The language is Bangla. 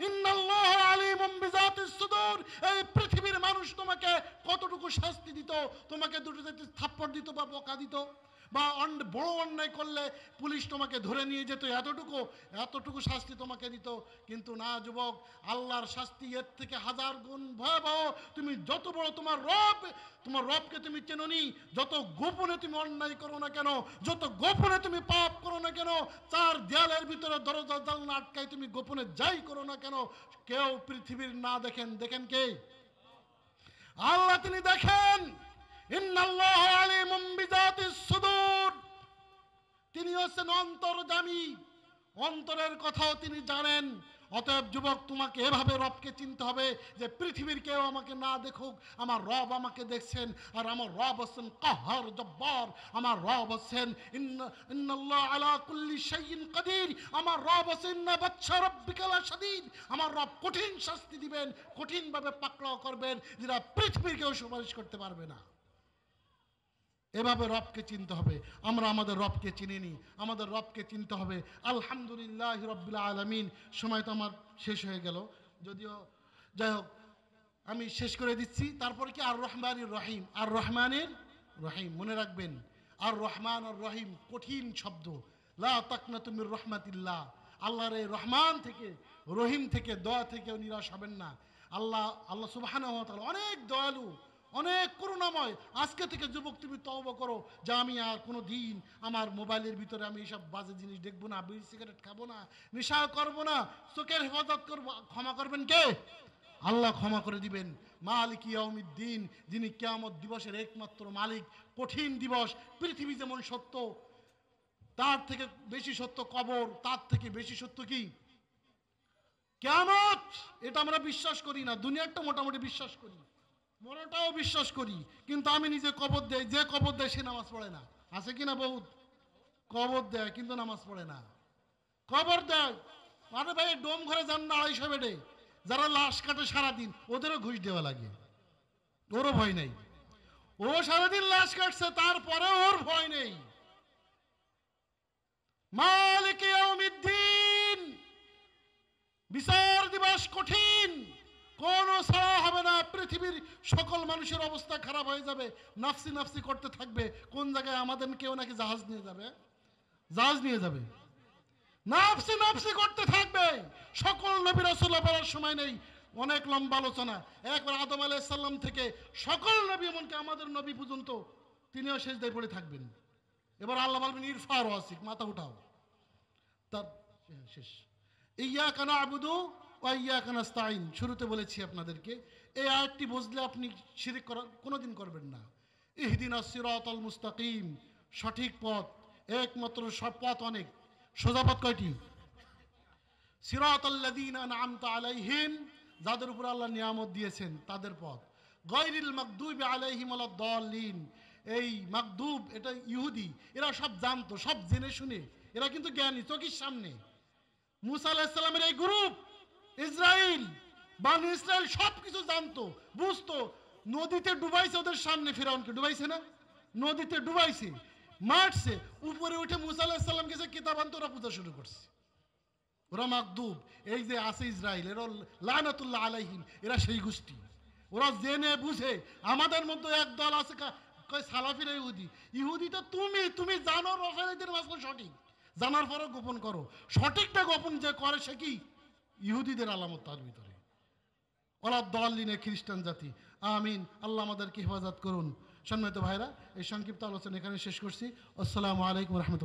ইন্নাল্লাহ আলিমুম বিযাতিস সুদূর। এই পৃথিবীর মানুষ তোমাকে কতটুকু শাস্তি দিত, তোমাকে দুটো থাপ্পড় দিত বা বকা দিত, বা বড় অন্যায় করলে পুলিশ তোমাকে ধরে নিয়ে যেত, এতটুকু শাস্তি তোমাকে দিত। কিন্তু না যুবক, আল্লাহর শাস্তি এর থেকে হাজার গুণ ভয়াবহ। তুমি যত বড় তোমার রবকে তুমি চেনোনি, যত গোপনে তুমি অন্যায় করো না কেন, যত গোপনে তুমি পাপ করো না কেন, চার দেয়ালের ভিতরে দরজা জানলা আটকায় তুমি গোপনে যাই করো না কেন, কেউ পৃথিবীর না দেখেন কে? আল্লাহ তিনি দেখেন। ইন্নাল্লাহ আলিমুম বিযাতিস সুদূর। তিনি হচ্ছেন অন্তর্যামী, অন্তরের কথাও তিনি জানেন। অতএব যুবক, তোমাকে এভাবে রবকে চিনতে হবে যে পৃথিবীর কেউ আমাকে না দেখুক, আমার রব আমাকে দেখছেন। আর আমার রব হচ্ছেন কাহ্হার জব্বার। আমার রব হচ্ছেন ইন্নাল্লাহ আলা কুল্লি শাইইন কাদির। আমার রব হচ্ছেন ইন্না বাতশা রাব্বিকা লাশাদীদ। আমার রব কঠিন শাস্তি দিবেন, কঠিনভাবে পাকড়াও করবেন, যেটা পৃথিবীর কেউ সুপারিশ করতে পারবে না। এভাবে রবকে চিনতে হবে। আমরা আমাদের রবকে চিনিনি, আমাদের রবকে চিনতে হবে। আলহামদুলিল্লাহ রাব্বিল আলামিন। সময় তো আমার শেষ হয়ে গেল, যদিও যাই হোক আমি শেষ করে দিচ্ছি। তারপরে কি আর রহমানির রহিম, আর রহমানির রহিম মনে রাখবেন। আর রহমান আর রহিম কঠিন শব্দ। লা তাকনাতু মির রাহমাতিল্লাহ। আল্লাহর এই রহমান থেকে, রহিম থেকে, দয়া থেকেও নিরাশ হবেন না। আল্লাহ সুবহানাহু ওয়া তাআলা অনেক দয়ালু, অনেক করুণাময়। আজকে থেকে যুবক তুমি তওবা করো যে আমি আর কোনো দিন আমার মোবাইলের ভিতরে আমি এইসব বাজে জিনিস দেখবো না, বিড়ি সিগারেট খাবো না, নেশা করবো না, চোখের হেফাজত করবো। ক্ষমা করবেন কে? আল্লাহ ক্ষমা করে দিবেন। মালিক ইয়াউমিদ্দিন, যিনি কিয়ামত দিবসের একমাত্র মালিক। কঠিন দিবস। পৃথিবী যেমন সত্য, তার থেকে বেশি সত্য কবর, তার থেকে বেশি সত্য কি কিয়ামত। এটা আমরা বিশ্বাস করি না, দুনিয়াটা মোটামুটি বিশ্বাস করি, মরটাও বিশ্বাস করি, কিন্তু আমি নিজে কবর দেই। যে কবর দেয় সে নামাজ পড়ে না। আছে কি না? বহুত কবর দেয় কিন্তু নামাজ পড়ে না। কবর দেয়, আরে ভাই ডোম ঘরে যান না 250 বেডে, যারা লাশ কাটে সারাদিন, ওদেরও ঘুষ দেওয়া লাগে, ওরও ভয় নেই। ও সারাদিন লাশ কাটছে, তারপরে ওর ভয় নেই। মালিক ইয়াউমিদ্দিন, বিচার দিবস কঠিন, কোন ছাড়া হবে না। পৃথিবীর সকল মানুষের অবস্থা খারাপ হয়ে যাবে, নাফসি নাফসি করতে থাকবে। কোন জায়গায় আমাদের কেউ নাকি জাহাজ নিয়ে যাবে, জাহাজ নিয়ে যাবে, নাফসি নাফসি করতে থাকবে। সকল নবী রাসূলুল্লাহ বলার সময় নেই, অনেক লম্বা আলোচনা। একবার আদম আলাইহিস সালাম থেকে সকল নবী, এমনকি আমাদের নবী পর্যন্ত, তিনিও সিজদায় পড়ে থাকবেন। এবার আল্লাহ বলবেন ইরফা রাসিক, মাথা উঠাও। তার শেষ। ইয়াকা না'বুদু ওয়া ইয়াকা নাস্তাঈন। শুরুতে বলেছি আপনাদেরকে, এই আয়াতটি বুঝলে আপনি শিরক করার কোনোদিন করবেন না। ইহদিনাস সিরাতাল মুস্তাকিম, সঠিক পথ, একমাত্র সব পথ অনেক, সোজা পথ কয়টি? সিরাতাল্লাযীনা আন'আমতা আলাইহিম, যাদের উপর আল্লাহ নিয়ামত দিয়েছেন তাদের পথ। গায়রিল মাগদুবি আলাইহিম ওয়ালাদ-দাল্লিন। এই মাগদুব, এটা ইহুদি, এরা সব জানতো, সব জেনে শুনে, এরা কিন্তু জ্ঞানী, চোখের সামনে। মুসা আলাইহিস সালামের এই গ্রুপ, ইসরাইল, বানি ইসরাইল সব কিছু জানতো, বুঝতো। নদীতে ডুবাইছে ওদের সামনে, ফিরাউনকে ডুবাইছে না? নদীতে ডুবাইছে, মারছে, উপরে উঠে মুসা আলাইহিস সালাম গেছে, কিতাব আনতে ওরা পূজা শুরু করছে। ওরা মাগদুব। এই যে আছে ইসরাইল, এরা লানাতুল্লাহ আলাইহিম, এরা সেই গোষ্ঠী। ওরা জেনে বুঝে। আমাদের মধ্যে একদল আছে কয় সালাফিরা ইহুদি। ইহুদি তো তুমি জানো রসায়নের মাসলা সঠিক, জানার পরও গোপন করো। সঠিকটা গোপন যে করে সে কি? ইহুদিদের আলামত তার ভিতরে। ওয়ালাদ-দাল্লিনে, খ্রিস্টান জাতি। আমিন। আল্লাহ আমাদেরকে হেফাজত করুন। সম্মানিত ভাইরা, এই সংক্ষিপ্ত আলোচনা এখানে শেষ করছি। আসসালামু আলাইকুম ওয়া রাহমাতুল্লাহ।